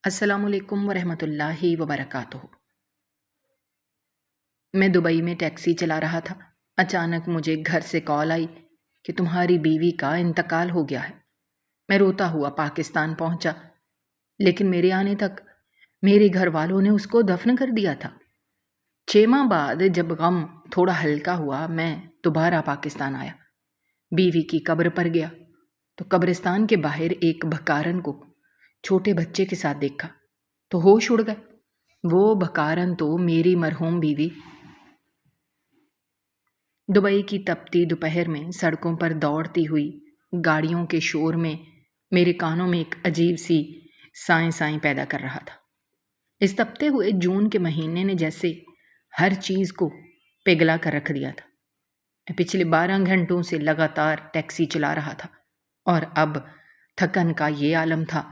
السلام علیکم ورحمۃ اللہ وبرکاتہ۔ میں دبئی میں ٹیکسی چلا رہا تھا۔ اچانک مجھے گھر سے کال آئی کہ تمہاری بیوی کا انتقال ہو گیا ہے۔ میں روتا ہوا پاکستان پہنچا، لیکن میرے آنے تک میرے گھر والوں نے اس کو دفن کر دیا تھا۔ 6 ماہ بعد جب غم تھوڑا ہلکا ہوا، میں دوبارہ پاکستان آیا۔ بیوی کی قبر پر گیا تو قبرستان کے باہر ایک بھکارن کو چھوٹے بچے کے ساتھ دیکھا تو ہوش اڑ گئے۔ وہ بھکارن تو میری مرحوم بیوی۔ دبئی کی تپتی دوپہر میں سڑکوں پر دوڑتی ہوئی گاڑیوں کے شور میں میرے کانوں میں ایک عجیب سی سائیں سائیں پیدا کر رہا تھا۔ اس تپتے ہوئے جون کے مہینے نے جیسے ہر چیز کو پگھلا کر رکھ دیا تھا۔ میں پچھلے 12 گھنٹوں سے لگاتار ٹیکسی چلا رہا تھا اور اب تھکن کا یہ عالم تھا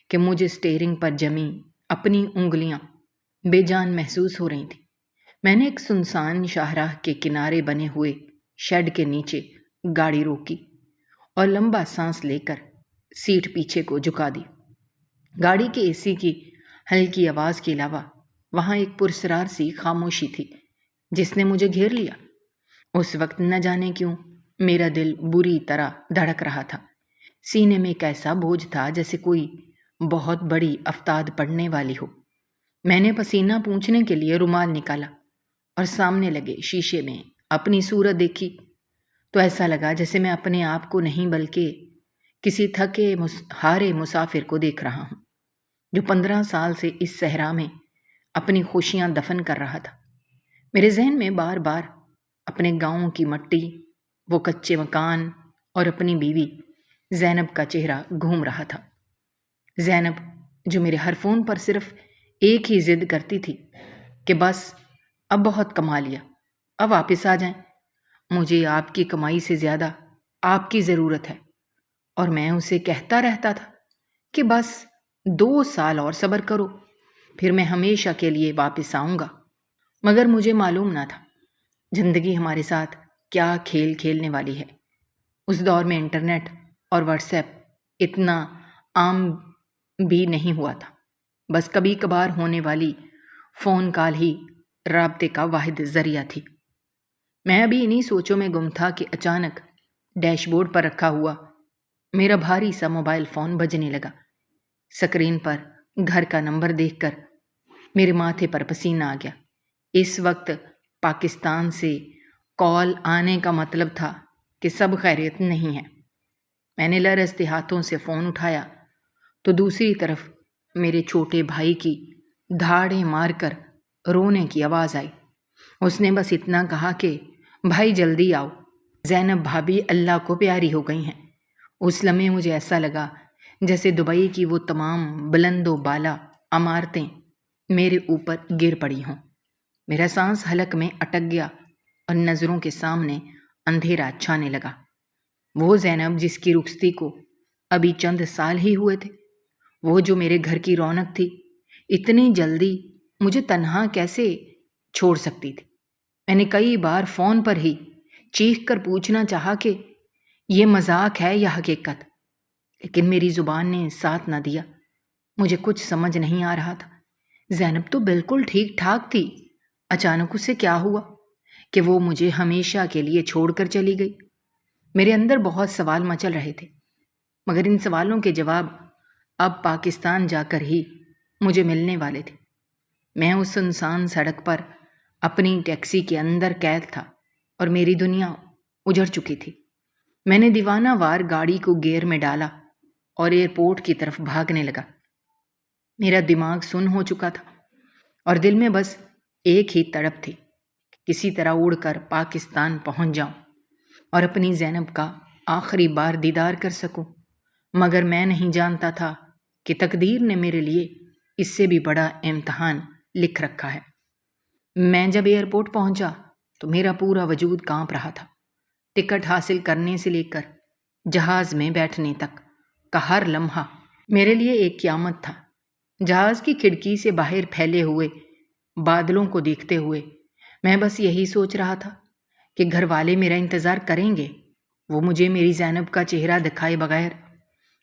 کہ مجھے اسٹیئرنگ پر جمی اپنی انگلیاں بے جان محسوس ہو رہی تھیں۔ میں نے ایک سنسان شاہراہ کے کنارے بنے ہوئے شیڈ کے نیچے گاڑی روکی اور لمبا سانس لے کر سیٹ پیچھے کو جھکا دی۔ گاڑی کے AC کی ہلکی آواز کے علاوہ وہاں ایک پرسرار سی خاموشی تھی جس نے مجھے گھیر لیا۔ اس وقت نہ جانے کیوں میرا دل بری طرح دھڑک رہا تھا۔ سینے میں ایک ایسا بوجھ تھا جیسے کوئی بہت بڑی افتاد پڑنے والی ہو۔ میں نے پسینہ پونچھنے کے لیے رومال نکالا اور سامنے لگے شیشے میں اپنی صورت دیکھی تو ایسا لگا جیسے میں اپنے آپ کو نہیں بلکہ کسی تھکے ہارے مسافر کو دیکھ رہا ہوں جو 15 سال سے اس صحرا میں اپنی خوشیاں دفن کر رہا تھا۔ میرے ذہن میں بار بار اپنے گاؤں کی مٹی، وہ کچے مکان اور اپنی بیوی زینب کا چہرہ گھوم رہا تھا۔ زینب جو میرے ہر فون پر صرف ایک ہی ضد کرتی تھی کہ بس اب بہت کما لیا، اب واپس آ جائیں، مجھے آپ کی کمائی سے زیادہ آپ کی ضرورت ہے۔ اور میں اسے کہتا رہتا تھا کہ بس 2 سال اور صبر کرو، پھر میں ہمیشہ کے لیے واپس آؤں گا۔ مگر مجھے معلوم نہ تھا زندگی ہمارے ساتھ کیا کھیل کھیلنے والی ہے۔ اس دور میں انٹرنیٹ اور واٹس ایپ اتنا عام بھی نہیں ہوا تھا، بس کبھی کبھار ہونے والی فون کال ہی رابطے کا واحد ذریعہ تھی۔ میں ابھی انہی سوچوں میں گم تھا کہ اچانک ڈیش بورڈ پر رکھا ہوا میرا بھاری سا موبائل فون بجنے لگا۔ سکرین پر گھر کا نمبر دیکھ کر میرے ماتھے پر پسینہ آ گیا۔ اس وقت پاکستان سے کال آنے کا مطلب تھا کہ سب خیریت نہیں ہے۔ میں نے لرزتے ہاتھوں سے فون اٹھایا تو دوسری طرف میرے چھوٹے بھائی کی دھاڑیں مار کر رونے کی آواز آئی۔ اس نے بس اتنا کہا کہ بھائی جلدی آؤ، زینب بھابھی اللہ کو پیاری ہو گئی ہیں۔ اس لمحے مجھے ایسا لگا جیسے دبئی کی وہ تمام بلند و بالا عمارتیں میرے اوپر گر پڑی ہوں۔ میرا سانس حلق میں اٹک گیا اور نظروں کے سامنے اندھیرا چھانے لگا۔ وہ زینب جس کی رخصتی کو ابھی چند سال ہی ہوئے تھے، وہ جو میرے گھر کی رونق تھی، اتنی جلدی مجھے تنہا کیسے چھوڑ سکتی تھی؟ میں نے کئی بار فون پر ہی چیخ کر پوچھنا چاہا کہ یہ مذاق ہے یا حقیقت، لیکن میری زبان نے ساتھ نہ دیا۔ مجھے کچھ سمجھ نہیں آ رہا تھا۔ زینب تو بالکل ٹھیک ٹھاک تھی، اچانک اسے کیا ہوا کہ وہ مجھے ہمیشہ کے لیے چھوڑ کر چلی گئی؟ میرے اندر بہت سوال مچل رہے تھے، مگر ان سوالوں کے جواب اب پاکستان جا کر ہی مجھے ملنے والے تھے۔ میں اس سنسان سڑک پر اپنی ٹیکسی کے اندر قید تھا اور میری دنیا اجڑ چکی تھی۔ میں نے دیوانہ وار گاڑی کو گیئر میں ڈالا اور ایئرپورٹ کی طرف بھاگنے لگا۔ میرا دماغ سن ہو چکا تھا اور دل میں بس ایک ہی تڑپ تھی، کسی طرح اڑ کر پاکستان پہنچ جاؤں اور اپنی زینب کا آخری بار دیدار کر سکوں۔ مگر میں نہیں جانتا تھا کہ تقدیر نے میرے لیے اس سے بھی بڑا امتحان لکھ رکھا ہے۔ میں جب ایئرپورٹ پہنچا تو میرا پورا وجود کانپ رہا تھا۔ ٹکٹ حاصل کرنے سے لے کر جہاز میں بیٹھنے تک کا ہر لمحہ میرے لیے ایک قیامت تھا۔ جہاز کی کھڑکی سے باہر پھیلے ہوئے بادلوں کو دیکھتے ہوئے میں بس یہی سوچ رہا تھا کہ گھر والے میرا انتظار کریں گے، وہ مجھے میری زینب کا چہرہ دکھائے بغیر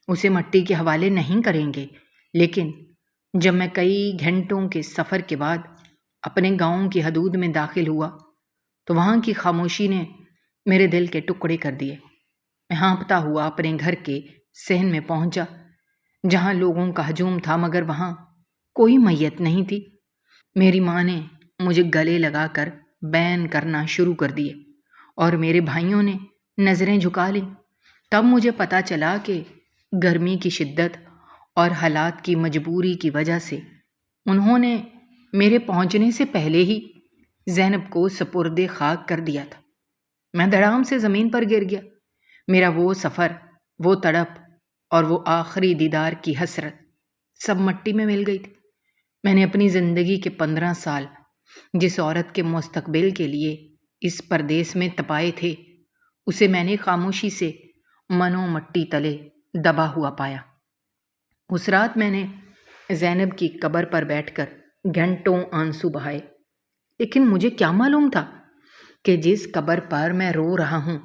اسے مٹی کے حوالے نہیں کریں گے، لیکن جب میں کئی گھنٹوں کے سفر کے بعد اپنے گاؤں کی حدود میں داخل ہوا تو وہاں کی خاموشی نے میرے دل کے ٹکڑے کر دیے۔ میں ہانپتا ہوا اپنے گھر کے صحن میں پہنچا، جہاں لوگوں کا ہجوم تھا مگر وہاں کوئی میت نہیں تھی۔ میری ماں نے مجھے گلے لگا کر بین کرنا شروع کر دیے اور میرے بھائیوں نے نظریں جھکا لیں۔ تب مجھے پتہ چلا کہ گرمی کی شدت اور حالات کی مجبوری کی وجہ سے انہوں نے میرے پہنچنے سے پہلے ہی زینب کو سپرد خاک کر دیا تھا۔ میں دھڑام سے زمین پر گر گیا۔ میرا وہ سفر، وہ تڑپ اور وہ آخری دیدار کی حسرت سب مٹی میں مل گئی تھی۔ میں نے اپنی زندگی کے 15 سال جس عورت کے مستقبل کے لیے اس پردیس میں تپائے تھے، اسے میں نے خاموشی سے منو مٹی تلے دبا ہوا پایا۔ اس رات میں نے زینب کی قبر پر بیٹھ کر گھنٹوں آنسو بہائے، لیکن مجھے کیا معلوم تھا کہ جس قبر پر میں رو رہا ہوں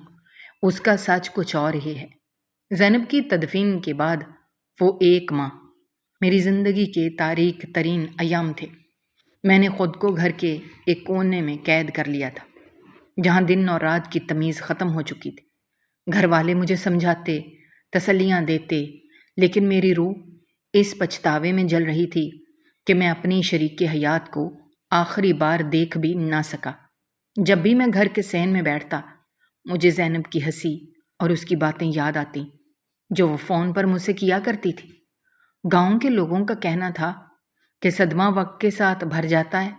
اس کا سچ کچھ اور ہی ہے۔ زینب کی تدفین کے بعد وہ 1 ماہ میری زندگی کے تاریک ترین ایام تھے۔ میں نے خود کو گھر کے ایک کونے میں قید کر لیا تھا، جہاں دن اور رات کی تمیز ختم ہو چکی تھی۔ گھر والے مجھے سمجھاتے، تسلیاں دیتے، لیکن میری روح اس پچھتاوے میں جل رہی تھی کہ میں اپنی شریک حیات کو آخری بار دیکھ بھی نہ سکا۔ جب بھی میں گھر کے صحن میں بیٹھتا، مجھے زینب کی ہنسی اور اس کی باتیں یاد آتی جو وہ فون پر مجھ سے کیا کرتی تھی۔ گاؤں کے لوگوں کا کہنا تھا کہ صدمہ وقت کے ساتھ بھر جاتا ہے،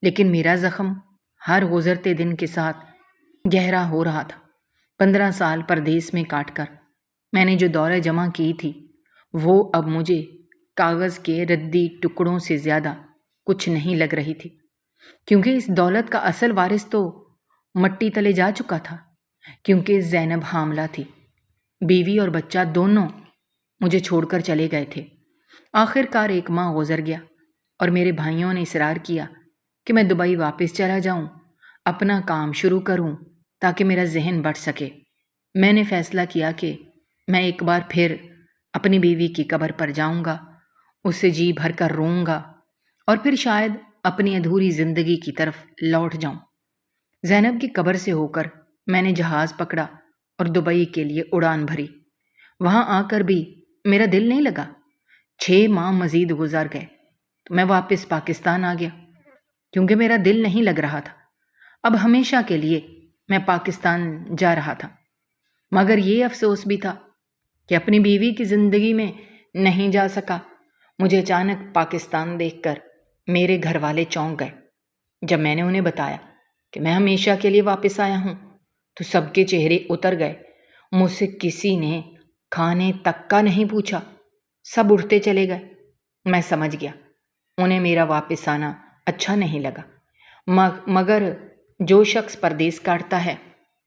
لیکن میرا زخم ہر گزرتے دن کے ساتھ گہرا ہو رہا تھا۔ 15 سال پردیس میں کاٹ کر میں نے جو دولت جمع کی تھی، وہ اب مجھے کاغذ کے ردی ٹکڑوں سے زیادہ کچھ نہیں لگ رہی تھی، کیونکہ اس دولت کا اصل وارث تو مٹی تلے جا چکا تھا، کیونکہ زینب حاملہ تھی۔ بیوی اور بچہ دونوں مجھے چھوڑ کر چلے گئے تھے۔ آخر کار 1 ماہ گزر گیا اور میرے بھائیوں نے اصرار کیا کہ میں دبئی واپس چلا جاؤں، اپنا کام شروع کروں تاکہ میرا ذہن بڑھ سکے۔ میں نے فیصلہ کیا کہ میں ایک بار پھر اپنی بیوی کی قبر پر جاؤں گا، اس سے جی بھر کر روں گا اور پھر شاید اپنی ادھوری زندگی کی طرف لوٹ جاؤں۔ زینب کی قبر سے ہو کر میں نے جہاز پکڑا اور دبئی کے لیے اڑان بھری۔ وہاں آ کر بھی میرا دل نہیں لگا۔ 6 ماہ مزید گزر گئے تو میں واپس پاکستان آ گیا، کیونکہ میرا دل نہیں لگ رہا تھا۔ اب ہمیشہ کے لیے میں پاکستان جا رہا تھا، مگر یہ افسوس بھی تھا کہ اپنی بیوی کی زندگی میں نہیں جا سکا۔ مجھے اچانک پاکستان دیکھ کر میرے گھر والے چونک گئے۔ جب میں نے انہیں بتایا کہ میں ہمیشہ کے لیے واپس آیا ہوں تو سب کے چہرے اتر گئے۔ مجھ سے کسی نے کھانے تک کا نہیں پوچھا، سب اٹھتے چلے گئے۔ میں سمجھ گیا انہیں میرا واپس آنا اچھا نہیں لگا، مگر جو شخص پردیس کاٹتا ہے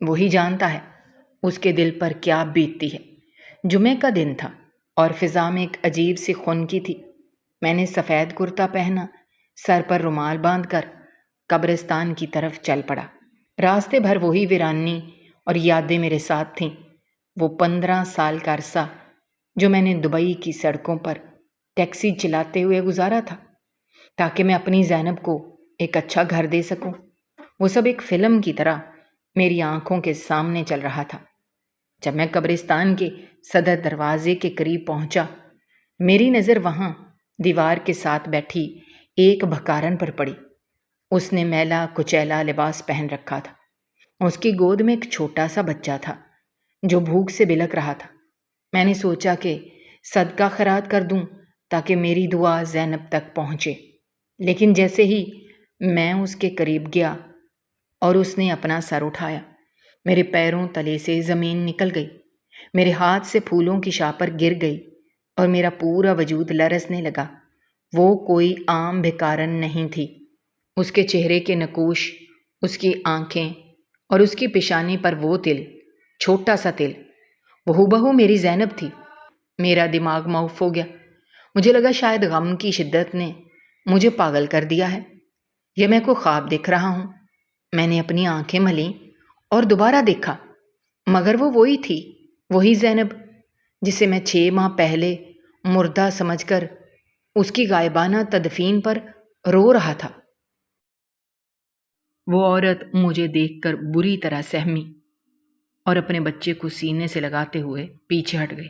وہی جانتا ہے اس کے دل پر کیا بیتتی ہے۔ جمعے کا دن تھا اور فضا میں ایک عجیب سی خنکی تھی۔ میں نے سفید کرتا پہنا، سر پر رومال باندھ کر قبرستان کی طرف چل پڑا۔ راستے بھر وہی ویرانی اور یادیں میرے ساتھ تھیں، وہ 15 سال کا عرصہ جو میں نے دبئی کی سڑکوں پر ٹیکسی چلاتے ہوئے گزارا تھا تاکہ میں اپنی زینب کو ایک اچھا گھر دے سکوں۔ وہ سب ایک فلم کی طرح میری آنکھوں کے سامنے چل رہا تھا۔ جب میں قبرستان کے صدر دروازے کے قریب پہنچا، میری نظر وہاں دیوار کے ساتھ بیٹھی ایک بھکارن پر پڑی۔ اس نے میلا کچیلا لباس پہن رکھا تھا۔ اس کی گود میں ایک چھوٹا سا بچہ تھا جو بھوک سے بلک رہا تھا۔ میں نے سوچا کہ صدقہ خیرات کر دوں تاکہ میری دعا زینب تک پہنچے، لیکن جیسے ہی میں اس کے قریب گیا اور اس نے اپنا سر اٹھایا، میرے پیروں تلے سے زمین نکل گئی، میرے ہاتھ سے پھولوں کی شاپر گر گئی اور میرا پورا وجود لرزنے لگا۔ وہ کوئی عام بھکارن نہیں تھی۔ اس کے چہرے کے نقوش، اس کی آنکھیں اور اس کی پیشانی پر وہ تل، چھوٹا سا تل، وہ ہو میری زینب تھی۔ میرا دماغ معاف ہو گیا۔ مجھے لگا شاید غم کی شدت نے مجھے پاگل کر دیا ہے یا میں کوئی خواب دیکھ رہا ہوں۔ میں نے اپنی آنکھیں ملیں اور دوبارہ دیکھا، مگر وہ وہی تھی، وہی زینب جسے میں 6 ماہ پہلے مردہ سمجھ کر اس کی غائبانہ تدفین پر رو رہا تھا۔ وہ عورت مجھے دیکھ کر بری طرح سہمی اور اپنے بچے کو سینے سے لگاتے ہوئے پیچھے ہٹ گئی۔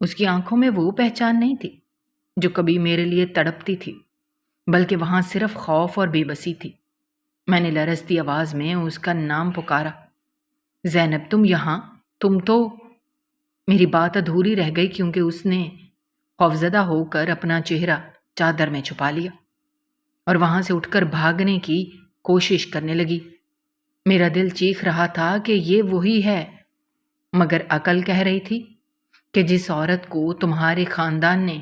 اس کی آنکھوں میں وہ پہچان نہیں تھی جو کبھی میرے لیے تڑپتی تھی، بلکہ وہاں صرف خوف اور بے بسی تھی۔ میں نے لرزتی آواز میں اس کا نام پکارا، زینب تم یہاں؟ تم تو… میری بات ادھوری رہ گئی کیونکہ اس نے خوفزدہ ہو کر اپنا چہرہ چادر میں چھپا لیا اور وہاں سے اٹھ کر بھاگنے کی کوشش کرنے لگی۔ میرا دل چیخ رہا تھا کہ یہ وہی ہے، مگر عقل کہہ رہی تھی کہ جس عورت کو تمہارے خاندان نے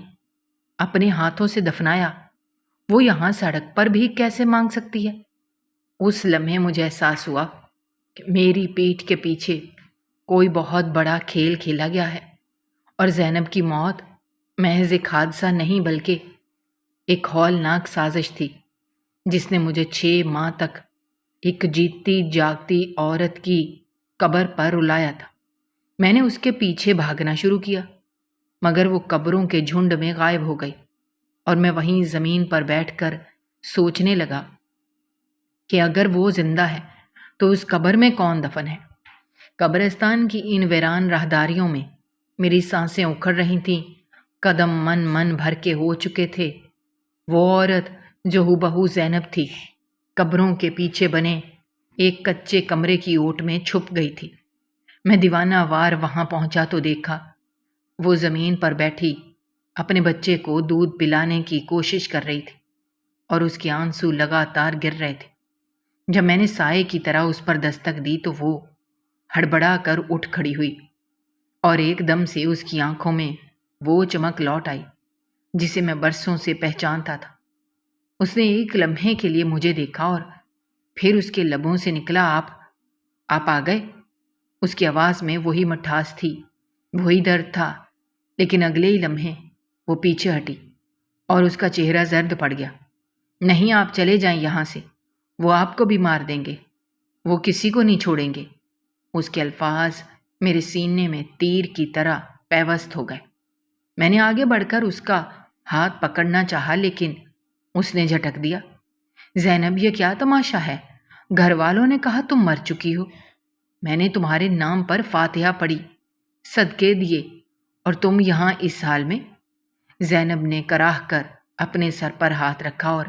اپنے ہاتھوں سے دفنایا وہ یہاں سڑک پر بھی کیسے مانگ سکتی ہے؟ اس لمحے مجھے احساس ہوا کہ میری پیٹھ کے پیچھے کوئی بہت بڑا کھیل کھیلا گیا ہے اور زینب کی موت محض ایک حادثہ نہیں بلکہ ایک ہولناک سازش تھی جس نے مجھے 6 ماہ تک ایک جیتی جاگتی عورت کی قبر پر رلایا تھا۔ میں نے اس کے پیچھے بھاگنا شروع کیا، مگر وہ قبروں کے جھنڈ میں غائب ہو گئی اور میں وہیں زمین پر بیٹھ کر سوچنے لگا کہ اگر وہ زندہ ہے تو اس قبر میں کون دفن ہے؟ قبرستان کی ان ویران راہداریوں میں میری سانسیں اکھڑ رہی تھیں، قدم من من بھر کے ہو چکے تھے۔ وہ عورت جو ہو زینب تھی قبروں کے پیچھے بنے ایک کچے کمرے کی اوٹ میں چھپ گئی تھی۔ میں دیوانہ وار وہاں پہنچا تو دیکھا وہ زمین پر بیٹھی اپنے بچے کو دودھ پلانے کی کوشش کر رہی تھی اور اس کے آنسو لگاتار گر رہے تھے۔ جب میں نے سائے کی طرح اس پر دستک دی تو وہ ہڑبڑا کر اٹھ کھڑی ہوئی اور ایک دم سے اس کی آنکھوں میں وہ چمک لوٹ آئی جسے میں برسوں سے پہچانتا تھا۔ اس نے ایک لمحے کے لیے مجھے دیکھا اور پھر اس کے لبوں سے نکلا، آپ آ گئے۔ اس کی آواز میں وہی مٹھاس تھی، وہی درد تھا، لیکن اگلے ہی لمحے وہ پیچھے ہٹی اور اس کا چہرہ زرد پڑ گیا۔ نہیں، آپ چلے جائیں یہاں سے، وہ آپ کو بھی مار دیں گے، وہ کسی کو نہیں چھوڑیں گے۔ اس کے الفاظ میرے سینے میں تیر کی طرح پیوست ہو گئے۔ میں نے آگے بڑھ کر اس کا ہاتھ پکڑنا چاہا لیکن اس نے جھٹک دیا۔ زینب یہ کیا تماشا ہے؟ گھر والوں نے کہا تم مر چکی ہو، میں نے تمہارے نام پر فاتحہ پڑھی، صدقے دیے، اور تم یہاں اس حال میں؟ زینب نے کراہ کر اپنے سر پر ہاتھ رکھا اور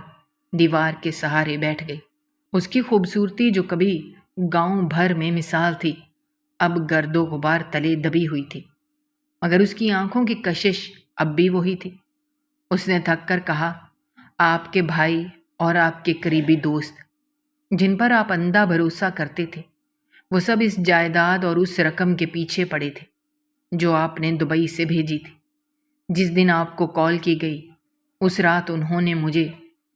دیوار کے سہارے بیٹھ گئی۔ اس کی خوبصورتی جو کبھی گاؤں بھر میں مثال تھی اب گرد و غبار تلے دبی ہوئی تھی، مگر اس کی آنکھوں کی کشش اب بھی وہی تھی۔ اس نے تھک کر کہا، آپ کے بھائی اور آپ کے قریبی دوست جن پر آپ اندھا بھروسہ کرتے تھے وہ سب اس جائیداد اور اس رقم کے پیچھے پڑے تھے جو آپ نے دبئی سے بھیجی تھی۔ جس دن آپ کو کال کی گئی اس رات انہوں نے مجھے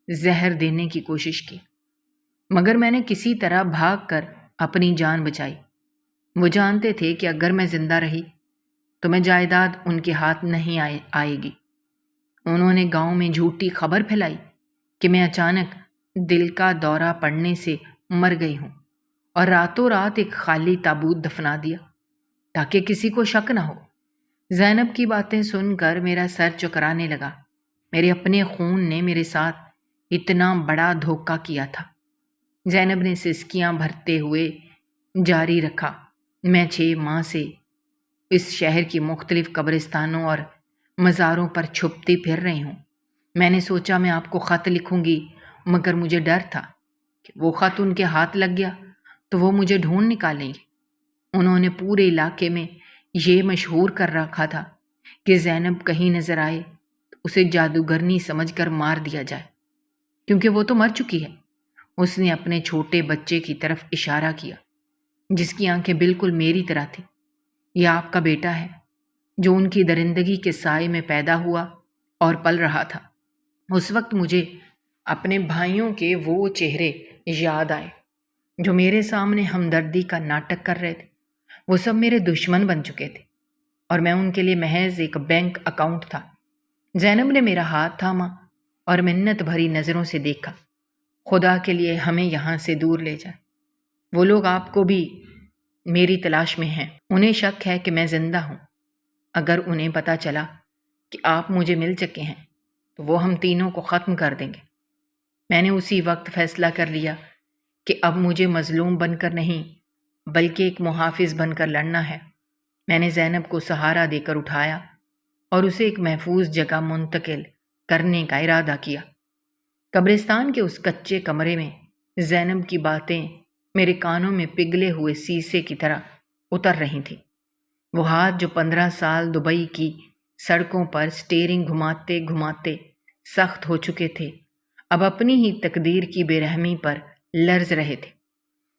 زہر دینے کی کوشش کی، مگر میں نے کسی طرح بھاگ کر اپنی جان بچائی۔ وہ جانتے تھے کہ اگر میں زندہ رہی تو میں جائیداد ان کے ہاتھ نہیں آئے گی۔ انہوں نے گاؤں میں جھوٹی خبر پھیلائی کہ میں اچانک دل کا دورہ پڑنے سے مر گئی ہوں اور راتوں رات ایک خالی تابوت دفنا دیا تاکہ کسی کو شک نہ ہو۔ زینب کی باتیں سن کر میرا سر چکرانے لگا۔ میرے اپنے خون نے میرے ساتھ اتنا بڑا دھوکہ کیا تھا۔ زینب نے سسکیاں بھرتے ہوئے جاری رکھا، میں 6 ماہ سے اس شہر کی مختلف قبرستانوں اور مزاروں پر چھپتی پھر رہی ہوں۔ میں نے سوچا میں آپ کو خط لکھوں گی، مگر مجھے ڈر تھا کہ وہ خط ان کے ہاتھ لگ گیا تو وہ مجھے ڈھونڈ نکالیں گے۔ انہوں نے پورے علاقے میں یہ مشہور کر رکھا تھا کہ زینب کہیں نظر آئے تو اسے جادوگرنی سمجھ کر مار دیا جائے، کیونکہ وہ تو مر چکی ہے۔ اس نے اپنے چھوٹے بچے کی طرف اشارہ کیا جس کی آنکھیں بالکل میری طرح تھیں۔ یہ آپ کا بیٹا ہے جو ان کی درندگی کے سائے میں پیدا ہوا اور پل رہا تھا۔ اس وقت مجھے اپنے بھائیوں کے وہ چہرے یاد آئے جو میرے سامنے ہمدردی کا ناٹک کر رہے تھے۔ وہ سب میرے دشمن بن چکے تھے اور میں ان کے لیے محض ایک بینک اکاؤنٹ تھا۔ زینب نے میرا ہاتھ تھاما اور منت بھری نظروں سے دیکھا، خدا کے لیے ہمیں یہاں سے دور لے جائے۔ وہ لوگ آپ کو بھی میری تلاش میں ہیں، انہیں شک ہے کہ میں زندہ ہوں۔ اگر انہیں پتہ چلا کہ آپ مجھے مل چکے ہیں تو وہ ہم تینوں کو ختم کر دیں گے۔ میں نے اسی وقت فیصلہ کر لیا کہ اب مجھے مظلوم بن کر نہیں بلکہ ایک محافظ بن کر لڑنا ہے۔ میں نے زینب کو سہارا دے کر اٹھایا اور اسے ایک محفوظ جگہ منتقل کرنے کا ارادہ کیا۔ قبرستان کے اس کچے کمرے میں زینب کی باتیں میرے کانوں میں پگھلے ہوئے سیسے کی طرح اتر رہی تھیں۔ وہ ہاتھ جو 15 سال دبئی کی سڑکوں پر سٹیئرنگ گھماتے گھماتے سخت ہو چکے تھے، اب اپنی ہی تقدیر کی بے رحمی پر لرز رہے تھے۔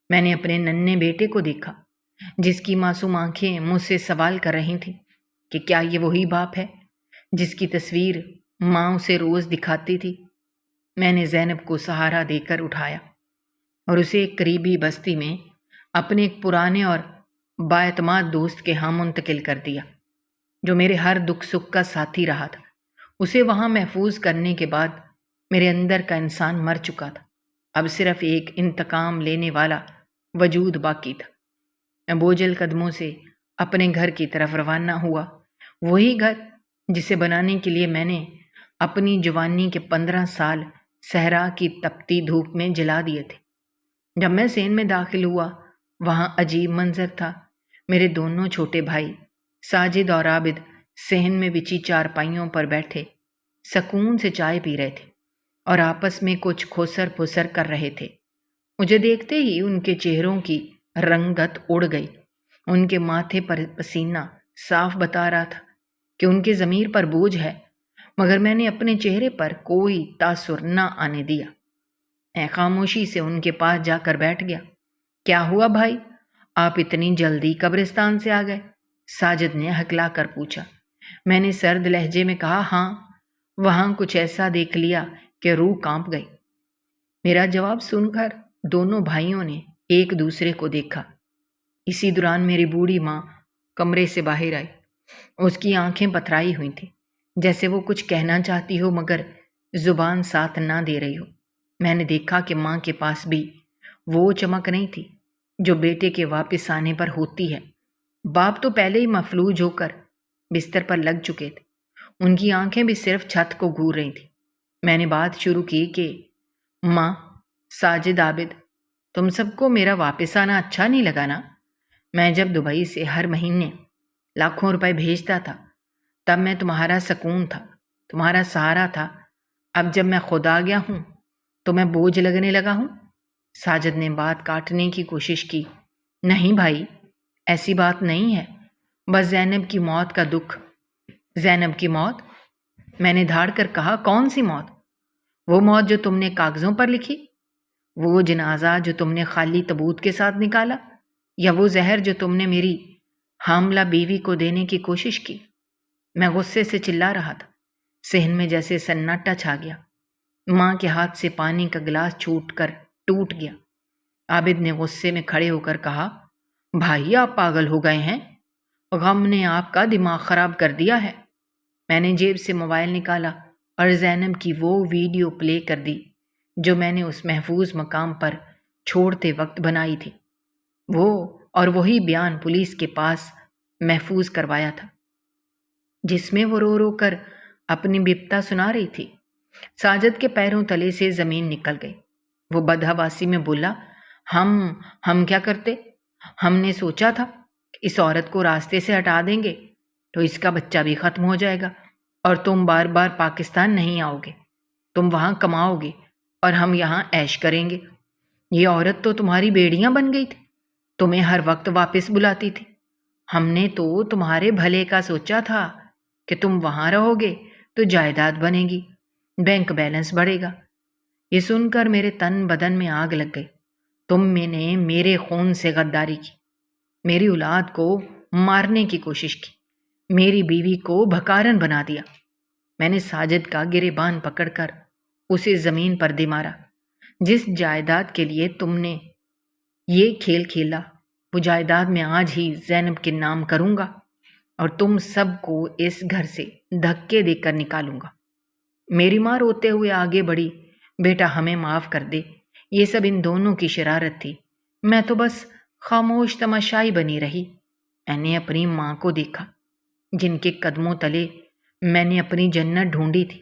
میں نے اپنے ننھے بیٹے کو دیکھا جس کی معصوم آنکھیں مجھ سے سوال کر رہی تھیں کہ کیا یہ وہی باپ ہے جس کی تصویر ماں اسے روز دکھاتی تھی۔ میں نے زینب کو سہارا دے کر اٹھایا اور اسے ایک قریبی بستی میں اپنے ایک پرانے اور بااعتماد دوست کے ہاں منتقل کر دیا جو میرے ہر دکھ سکھ کا ساتھی رہا تھا۔ اسے وہاں محفوظ کرنے کے بعد میرے اندر کا انسان مر چکا تھا، اب صرف ایک انتقام لینے والا وجود باقی تھا۔ میں بوجھل قدموں سے اپنے گھر کی طرف روانہ ہوا، وہی گھر جسے بنانے کے لیے میں نے اپنی جوانی کے 15 سال صحرا کی تپتی دھوپ میں جلا دیے تھے۔ جب میں صحن میں داخل ہوا وہاں عجیب منظر تھا۔ میرے دونوں چھوٹے بھائی ساجد اور عابد صحن میں بچھی چارپائیوں پر بیٹھے سکون سے چائے پی رہے تھے اور آپس میں کچھ کھوسر پھسر کر رہے تھے۔ مجھے دیکھتے ہی ان کے چہروں کی رنگت اڑ گئی، ان کے ماتھے پر پسینہ صاف بتا رہا تھا کہ ان کے ضمیر پر بوجھ ہے، مگر میں نے اپنے چہرے پر کوئی تاثر نہ آنے دیا۔ میں خاموشی سے ان کے پاس جا کر بیٹھ گیا۔ کیا ہوا بھائی، آپ اتنی جلدی قبرستان سے آ گئے؟ ساجد نے ہکلا کر پوچھا۔ میں نے سرد لہجے میں کہا، ہاں، وہاں کچھ ایسا دیکھ لیا کہ روح کانپ گئی۔ میرا جواب سن کر دونوں بھائیوں نے ایک دوسرے کو دیکھا۔ اسی دوران میری بوڑھی ماں کمرے سے باہر آئی۔ اس کی آنکھیں پتھرائی ہوئی تھیں، جیسے وہ کچھ کہنا چاہتی ہو مگر زبان ساتھ نہ دے رہی ہو۔ میں نے دیکھا کہ ماں کے پاس بھی وہ چمک نہیں تھی جو بیٹے کے واپس آنے پر ہوتی ہے۔ باپ تو پہلے ہی مفلوج ہو کر بستر پر لگ چکے تھے، ان کی آنکھیں بھی صرف چھت کو گھور رہی تھیں۔ میں نے بات شروع کی کہ ماں، ساجد، عابد، تم سب کو میرا واپس آنا اچھا نہیں لگا نا؟ میں جب دبئی سے ہر مہینے لاکھوں روپے بھیجتا تھا تب میں تمہارا سکون تھا، تمہارا سہارا تھا۔ اب جب میں خود آ گیا ہوں تو میں بوجھ لگنے لگا ہوں۔ ساجد نے بات کاٹنے کی کوشش کی۔ نہیں بھائی، ایسی بات نہیں ہے، بس زینب کی موت کا دکھ۔ زینب کی موت؟ میں نے دھاڑ کر کہا، کون سی موت؟ وہ موت جو تم نے کاغذوں پر لکھی؟ وہ جنازہ جو تم نے خالی تابوت کے ساتھ نکالا؟ یا وہ زہر جو تم نے میری حاملہ بیوی کو دینے کی کوشش کی؟ میں غصے سے چلا رہا تھا۔ صحن میں جیسے سناٹا چھا گیا۔ ماں کے ہاتھ سے پانی کا گلاس چھوٹ کر ٹوٹ گیا۔ عابد نے غصے میں کھڑے ہو کر کہا، بھائی آپ پاگل ہو گئے ہیں، غم نے آپ کا دماغ خراب کر دیا ہے۔ میں نے جیب سے موبائل نکالا اور زینب کی وہ ویڈیو پلے کر دی جو میں نے اس محفوظ مقام پر چھوڑتے وقت بنائی تھی۔ وہ اور وہی بیان پولیس کے پاس محفوظ کروایا تھا جس میں وہ رو رو کر اپنی بپتا سنا رہی تھی۔ ساجد کے پیروں تلے سے زمین نکل گئی۔ وہ بدحواسی میں بولا، ہم کیا کرتے؟ ہم نے سوچا تھا کہ اس عورت کو راستے سے ہٹا دیں گے تو اس کا بچہ بھی ختم ہو جائے گا اور تم بار بار پاکستان نہیں آؤ گے، تم وہاں کماؤ گے اور ہم یہاں عیش کریں گے۔ یہ عورت تو تمہاری بیڑیاں بن گئی تھی، تمہیں ہر وقت واپس بلاتی تھی۔ ہم نے تو تمہارے بھلے کا سوچا تھا کہ تم وہاں رہو گے تو جائیداد بنے گی، بینک بیلنس بڑھے گا۔ یہ سن کر میرے تن بدن میں آگ لگ گئی۔ تم نے میرے خون سے غداری کی، میری اولاد کو مارنے کی کوشش کی، میری بیوی کو بھکارن بنا دیا۔ میں نے ساجد کا گریبان پکڑ کر اسے زمین پر دے مارا۔ جس جائیداد کے لیے تم نے یہ کھیل کھیلا وہ جائیداد میں آج ہی زینب کے نام کروں گا اور تم سب کو اس گھر سے دھکے دے کر نکالوں گا۔ میری ماں روتے ہوئے آگے بڑھی، بیٹا ہمیں معاف کر دے، یہ سب ان دونوں کی شرارت تھی، میں تو بس خاموش تماشائی بنی رہی۔ میں نے اپنی ماں کو دیکھا جن کے قدموں تلے میں نے اپنی جنت ڈھونڈی تھی،